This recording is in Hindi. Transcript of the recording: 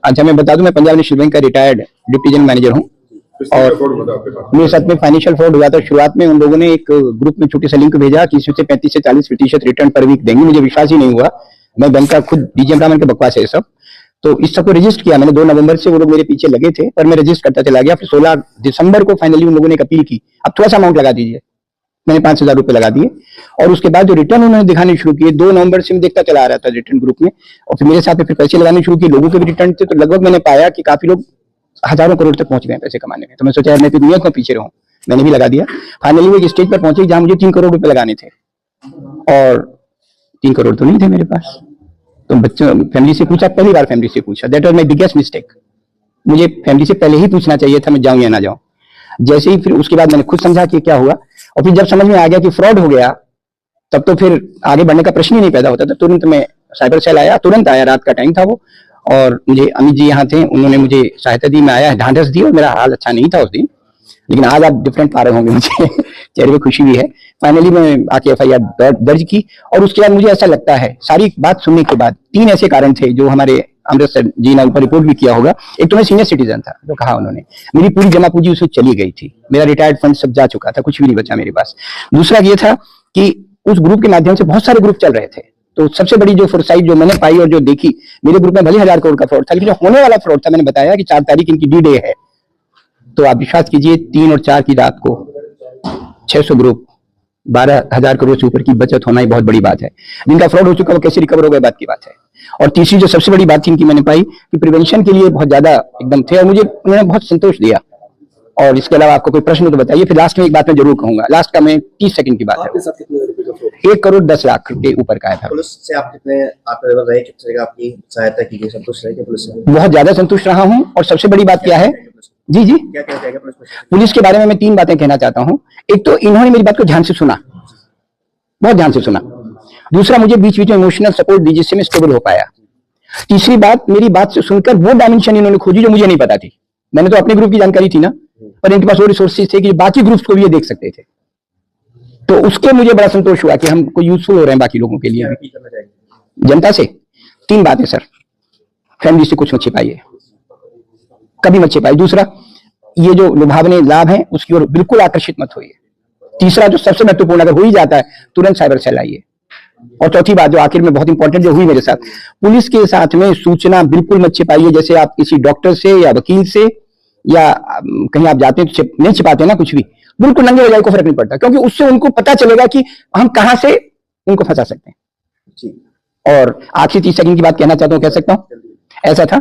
अच्छा, मैं बता दूं, मैं पंजाब नेशनल बैंक का रिटायर्ड डिप्टी जनरल मैनेजर हूं। और मेरे साथ में फाइनेंशियल फ्रॉड हुआ था। शुरुआत में उन लोगों ने एक ग्रुप में छोटी सा लिंक भेजा कि इसमें से 35 से 40% रिटर्न पर वीक देंगे। मुझे विश्वास ही नहीं हुआ। मैं बैंक का खुद डीजीएम रामन के बकवास है ये सब। तो इस सबको रजिस्टर किया मैंने। 2 नवंबर से वो लोग मेरे पीछे लगे थे, पर मैं रजिस्टर करता चला गया। फिर 16 दिसंबर को फाइनली उन लोगों ने एक अपील की, अब थोड़ा सा अमाउंट लगा दीजिए। मैंने 5,000 रुपए लगा दिए और उसके बाद जो रिटर्न उन्होंने दिखाने शुरू किए, 2 नवंबर से मैं देखता चला आ रहा था रिटर्न ग्रुप में, और फिर मेरे साथ में फिर पैसे लगाने शुरू किए। लोगों के भी रिटर्न थे, तो लगभग मैंने पाया कि काफी लोग हजारों करोड़ तक पहुंच गए पैसे कमाने में। तो मैं सोचा मैं तो दुनिया को पीछे रहूं, मैंने भी लगा दिया। फाइनली वो एक स्टेज पर पहुंचे जहां मुझे 3 करोड़ रुपए लगाने थे, और 3 करोड़ तो नहीं थे मेरे पास। तो बच्चों फैमिली से पूछा, पहली बार फैमिली से पूछा। That was my biggest mistake. मुझे फैमिली से पहले ही पूछना चाहिए था मैं जाऊं या ना जाऊं। जैसे ही फिर उसके बाद मैंने खुद समझा कि क्या हुआ, और फिर जब समझ में आ गया कि फ्रॉड हो गया, तब तो फिर आगे बढ़ने का प्रश्न ही नहीं पैदा होता था। तुरंत मैं साइबर सेल आया, तुरंत आया, रात का टाइम था वो, और मुझे अमित जी यहाँ थे, उन्होंने मुझे सहायता दी। मैं आया, ढांढस दी, और मेरा हाल अच्छा नहीं था उस दिन, लेकिन आज आप डिफरेंट पा रहे होंगे मुझे चेहरे पे खुशी भी है। फाइनली मैं आके एफआईआर दर्ज की, और उसके बाद मुझे ऐसा लगता है, सारी बात सुनने के बाद, 3 ऐसे कारण थे जो हमारे अमृतसर जी ने ऊपर रिपोर्ट भी किया होगा। एक तो मैं सीनियर सिटीजन था, जो कहा उन्होंने, मेरी पूरी जमा पूंजी उसमें चली गई थी, मेरा रिटायर्ड फंड सब जा चुका था, कुछ भी नहीं बचा मेरे पास। दूसरा ये था कि उस ग्रुप के माध्यम से बहुत सारे ग्रुप चल रहे थे। तो सबसे बड़ी जो फोरसाइट जो मैंने पाई और जो देखी, मेरे ग्रुप में भले 1000 करोड़ का फ्रॉड था, लेकिन जो होने वाला फ्रॉड था, मैंने बताया कि 4 तारीख इनकी डी डे है। तो आप विश्वास कीजिए, 3 और 4 की रात को 600 ग्रुप, 12,000 करोड़ से ऊपर की बचत होना ही बहुत बड़ी बात है। जिनका फ्रॉड हो चुका वो कैसे रिकवर हो गए, बात की बात है। और तीसरी जो सबसे बड़ी बात थी इनकी, मैंने पाई कि प्रिवेंशन के लिए बहुत ज्यादा एकदम थे, और मुझे उन्होंने बहुत संतोष दिया। और इसके अलावा आपको कोई प्रश्न तो बताइए। फिर लास्ट में एक बात मैं जरूर कहूंगा, लास्ट का मैं 30 सेकंड की बात है। 1 करोड़ 10 लाख के ऊपर का था। पुलिस से आप कितने रहे, किस तरह आपकी सहायता की गई, संतुष्ट रहे पुलिस से? बहुत ज्यादा संतुष्ट रहा हूं। और सबसे बड़ी बात क्या है, जी जी, क्या कहना चाहेगा पुलिस के बारे में मैं 3 बातें कहना चाहता हूं। एक तो इन्होंने मेरी बात को ध्यान से सुना, बहुत ध्यान से सुना। दूसरा, मुझे बीच बीच में इमोशनल सपोर्ट दी, जिससे मैं स्टेबल हो पाया। तीसरी बात, मेरी बात से सुनकर वो डायमेंशन इन्होंने खोजी जो मुझे नहीं पता थी। मैंने तो अपने ग्रुप की जानकारी थी ना, पर इनके पास वो रिसोर्सेज थे कि बाकी ग्रुप्स को भी ये देख सकते थे। तो उसके मुझे बड़ा संतोष हुआ कि हम कोई यूजफुल हो रहे हैं बाकी लोगों के लिए। जनता से 3 बातें सर, फैमिली से कुछ मत छिपाइए, कभी मत छिपाइए। दूसरा, ये जो लुभावने लाभ हैं उसकी ओर बिल्कुल आकर्षित मत होइए। तीसरा, जो सबसे महत्वपूर्ण, अगर हो ही जाता है तुरंत साइबर सेल आइए। और चौथी बात जो आखिर में बहुत इंपॉर्टेंट जो हुई मेरे साथ, पुलिस के साथ में सूचना बिल्कुल मत छिपाइए। जैसे आप किसी डॉक्टर से या वकील से या कहीं आप जाते हैं तो नहीं छिपाते ना कुछ भी, बिल्कुल नंगे हो जाए, को फर्क नहीं पड़ता, क्योंकि उससे उनको पता चलेगा कि हम कहां से उनको फंसा सकते हैं। और आखिरी 30 सेकंड की बात कहना चाहता हूं, कह सकता हूं, ऐसा था